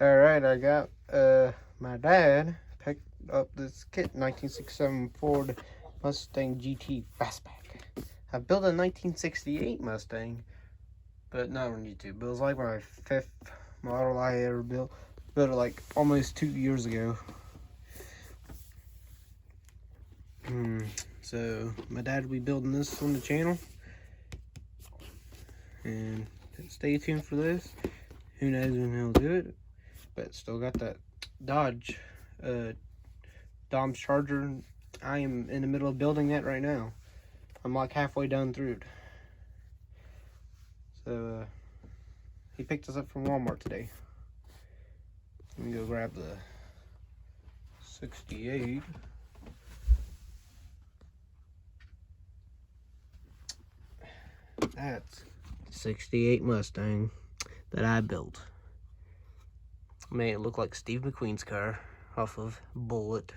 Alright, I got my dad picked up this kit 1967 Ford Mustang GT Fastback. I built a 1968 Mustang, but not on YouTube. It was like my fifth model I ever built. Built it like almost 2 years ago. So my dad will be building this on the channel, and stay tuned for this. Who knows when he'll do it, but still got that Dodge Dom's Charger. I am in the middle of building that right now. I'm like halfway done through it. So he picked us up from Walmart today. Let me go grab the 68. That's 68 Mustang that I built. Made it look like Steve McQueen's car off of Bullitt.